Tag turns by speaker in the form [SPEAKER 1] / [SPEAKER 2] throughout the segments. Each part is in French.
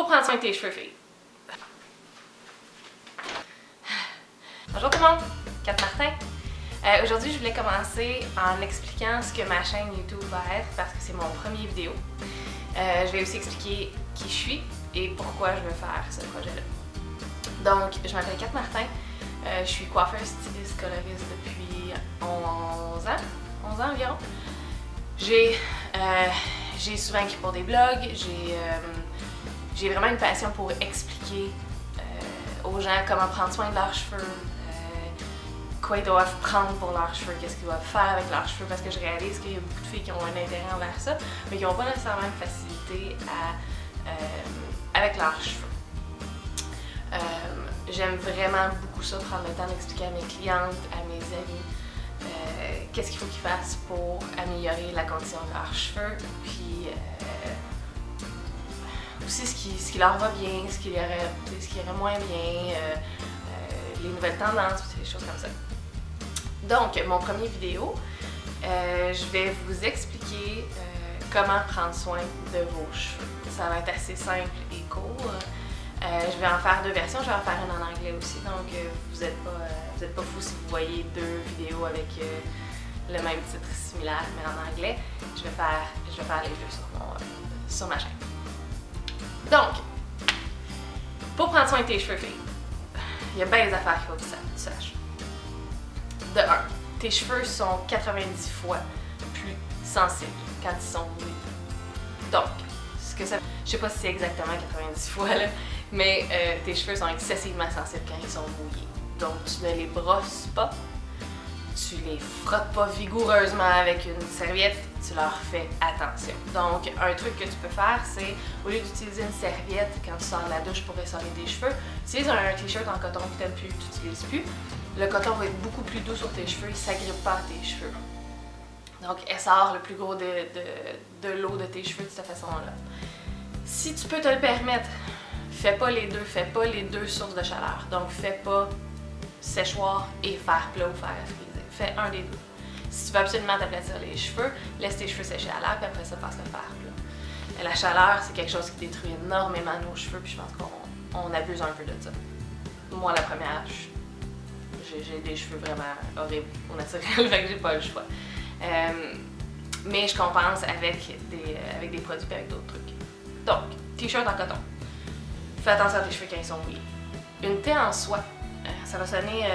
[SPEAKER 1] pour prendre soin de tes cheveux, filles. Bonjour tout le monde, Kat Martin. Aujourd'hui, je voulais commencer en expliquant ce que ma chaîne YouTube va être parce que c'est mon premier vidéo. Je vais aussi expliquer qui je suis et pourquoi je veux faire ce projet-là. Donc, je m'appelle Kat Martin. Je suis coiffeuse, styliste, coloriste depuis 11 ans environ. J'ai souvent écrit pour des blogs, j'ai vraiment une passion pour expliquer aux gens comment prendre soin de leurs cheveux, quoi ils doivent prendre pour leurs cheveux, qu'est-ce qu'ils doivent faire avec leurs cheveux, parce que je réalise qu'il y a beaucoup de filles qui ont un intérêt envers ça, mais qui n'ont pas nécessairement une facilité avec leurs cheveux. J'aime vraiment beaucoup ça, prendre le temps d'expliquer à mes clientes, à mes amis, qu'est-ce qu'il faut qu'ils fassent pour améliorer la condition de leurs cheveux, puis aussi ce qui leur va bien, ce qui irait moins bien, les nouvelles tendances, des choses comme ça. Donc, mon premier vidéo, je vais vous expliquer comment prendre soin de vos cheveux. Ça va être assez simple et court. Je vais en faire deux versions, je vais en faire une en anglais aussi, donc vous êtes pas fous si vous voyez deux vidéos avec le même titre similaire, mais en anglais. Je vais faire les deux sur ma chaîne. Donc, pour prendre soin de tes cheveux, filles, il y a bien des affaires qu'il faut que tu saches. De 1, tes cheveux sont 90 fois plus sensibles quand ils sont mouillés. Donc, je sais pas si c'est exactement 90 fois, là, mais tes cheveux sont excessivement sensibles quand ils sont mouillés. Donc, tu ne les brosses pas, tu les frottes pas vigoureusement avec une serviette, tu leur fais attention. Donc, un truc que tu peux faire, c'est, au lieu d'utiliser une serviette quand tu sors de la douche pour essorer tes cheveux, utilise un t-shirt en coton que tu n'utilises plus. Le coton va être beaucoup plus doux sur tes cheveux, il ne s'agrippe pas à tes cheveux. Donc, essore le plus gros de l'eau de tes cheveux de cette façon-là. Si tu peux te le permettre, fais pas les deux sources de chaleur. Donc, fais pas séchoir et fer plat ou fer à friser. Fais un des deux. Si tu veux absolument t'aplatir les cheveux, laisse tes cheveux sécher à l'air, puis après ça, passe le fer plat. Et la chaleur, c'est quelque chose qui détruit énormément nos cheveux, puis je pense qu'on abuse un peu de ça. Moi, la première, j'ai des cheveux vraiment horribles au naturel, fait que j'ai pas le choix. Mais je compense avec des produits et avec d'autres trucs. Donc, t-shirt en coton. Fais attention à tes cheveux quand ils sont mouillés. Une thé en soie. Ça va sonner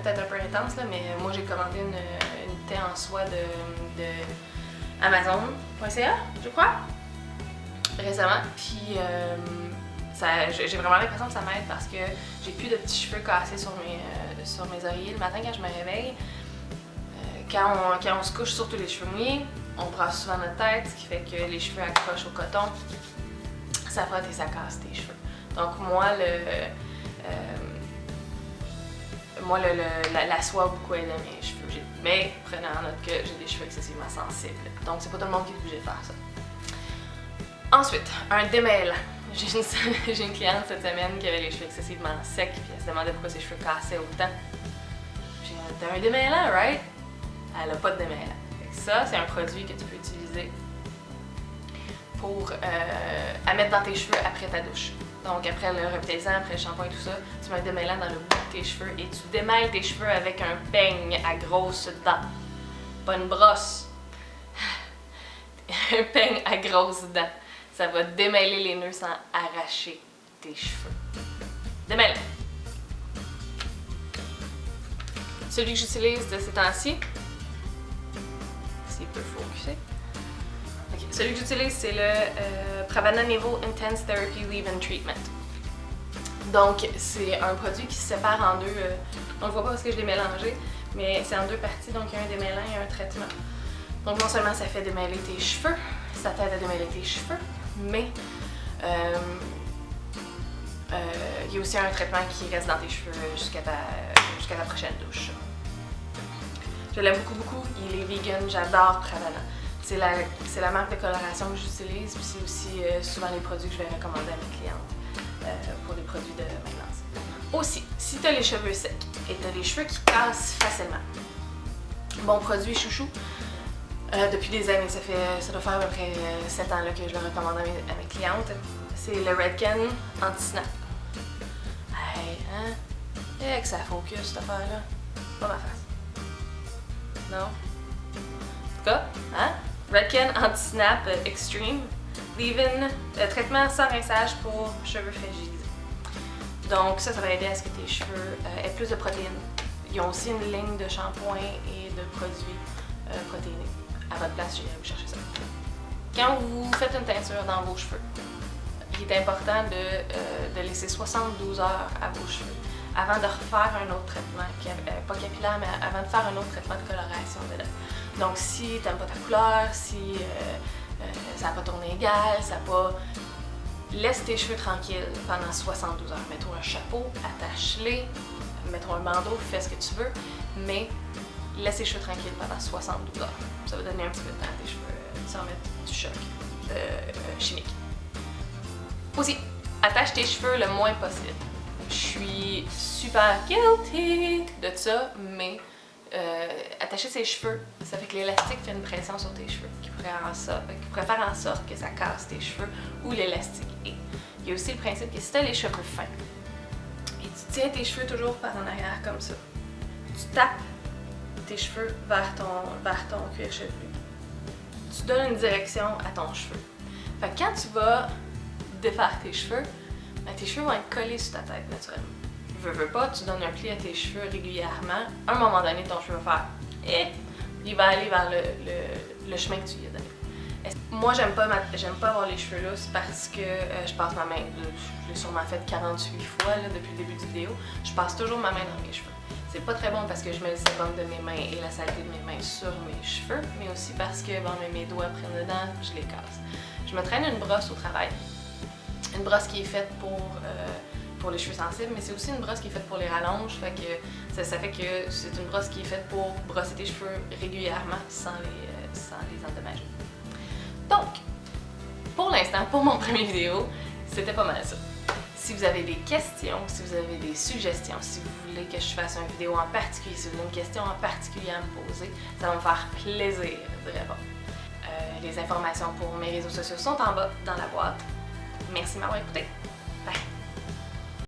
[SPEAKER 1] peut-être un peu intense, là, mais moi j'ai commandé une thé en soie de Amazon.ca, je crois, récemment. Puis j'ai vraiment l'impression que ça m'aide parce que j'ai plus de petits cheveux cassés sur mes oreillers le matin quand je me réveille. Quand on se couche, surtout les cheveux mouillés, on brosse souvent notre tête, ce qui fait que les cheveux accrochent au coton. Ça frotte et ça casse tes cheveux. Donc moi, la soie a beaucoup aidé mes cheveux. Mais prenez en note que j'ai des cheveux excessivement sensibles. Donc c'est pas tout le monde qui est obligé de faire ça. Ensuite, un démêlant. J'ai une cliente cette semaine qui avait les cheveux excessivement secs puis elle se demandait pourquoi ses cheveux cassaient autant. J'ai dit, t'as un démêlant, right? Elle n'a pas de démêlant. Ça, c'est un produit que tu peux utiliser pour à mettre dans tes cheveux après ta douche. Donc après le revitalisant, après le shampoing et tout ça, tu mets un démêlant dans le bout de tes cheveux et tu démêles tes cheveux avec un peigne à grosses dents. Pas une brosse. Un peigne à grosses dents. Ça va démêler les nœuds sans arracher tes cheveux. Démêlant. Celui que j'utilise de ces temps-ci, s'il peut focuser. Okay. Celui que j'utilise, c'est le Pravana Nevo Intense Therapy Leave-In Treatment. Donc, c'est un produit qui se sépare en deux. On ne le voit pas parce que je l'ai mélangé, mais c'est en deux parties. Donc, il y a un démêlant et un traitement. Donc, non seulement ça fait démêler tes cheveux, ça t'aide à démêler tes cheveux, mais il y a aussi un traitement qui reste dans tes cheveux jusqu'à ta prochaine douche. Je l'aime beaucoup, il est vegan, j'adore Pravana. C'est la marque de coloration que j'utilise, puis c'est aussi souvent les produits que je vais recommander à mes clientes pour des produits de maintenance. Aussi, si tu as les cheveux secs et tu as les cheveux qui cassent facilement, bon produit chouchou, Depuis des années, ça doit faire à peu près 7 ans là, que je le recommande à mes clientes. C'est le Redken Anti-Snap. Hey, hein? Et que ça focus cette affaire-là. Pas ma face. Non? En tout cas, hein? Redken Anti-Snap Extreme. Leave-in, traitement sans rinçage pour cheveux fragilisés. Donc ça va aider à ce que tes cheveux aient plus de protéines. Ils ont aussi une ligne de shampoing et de produits protéinés. À votre place, j'irai vous chercher ça. Quand vous faites une teinture dans vos cheveux, il est important de laisser 72 heures à vos cheveux avant de refaire un autre traitement, pas capillaire, mais avant de faire un autre traitement de coloration dedans. Donc si tu n'aimes pas ta couleur, si ça n'a pas tourné égal, ça n'a pas... Laisse tes cheveux tranquilles pendant 72 heures. Mets-toi un chapeau, attache-les, mets-toi un bandeau, fais ce que tu veux, mais laisse tes cheveux tranquilles pendant 72 heures. Ça va donner un petit peu de temps à tes cheveux sans mettre du choc chimique. Aussi, attache tes cheveux le moins possible. Je suis super guilty de ça, mais attacher ses cheveux, ça fait que l'élastique fait une pression sur tes cheveux qui pourrait faire en sorte que ça casse tes cheveux où l'élastique est. Il y a aussi le principe que si tu as les cheveux fins et tu tiens tes cheveux toujours par en arrière comme ça, tu tapes tes cheveux vers ton cuir chevelu. Tu donnes une direction à ton cheveu. Fait que quand tu vas défaire tes cheveux, ben, tes cheveux vont être collés sur ta tête naturellement. Veux pas, tu donnes un pli à tes cheveux régulièrement, à un moment donné, ton cheveu va faire et il va aller vers le chemin que tu lui as donné. Moi, j'aime pas avoir les cheveux lousses parce que je passe ma main, je l'ai sûrement fait 48 fois là, depuis le début du vidéo, je passe toujours ma main dans mes cheveux. C'est pas très bon parce que je mets le sébum de mes mains et la saleté de mes mains sur mes cheveux, mais aussi parce que bon, mes doigts prennent dedans, je les casse. Je me traîne une brosse au travail. Une brosse qui est faite pour les cheveux sensibles, mais c'est aussi une brosse qui est faite pour les rallonges, fait que ça fait que c'est une brosse qui est faite pour brosser tes cheveux régulièrement sans les endommager. Donc, pour l'instant, pour mon premier vidéo, c'était pas mal ça. Si vous avez des questions, si vous avez des suggestions, si vous voulez que je fasse une vidéo en particulier, si vous avez une question en particulier à me poser, ça va me faire plaisir de répondre. Les informations pour mes réseaux sociaux sont en bas dans la boîte. Merci de m'avoir écouté.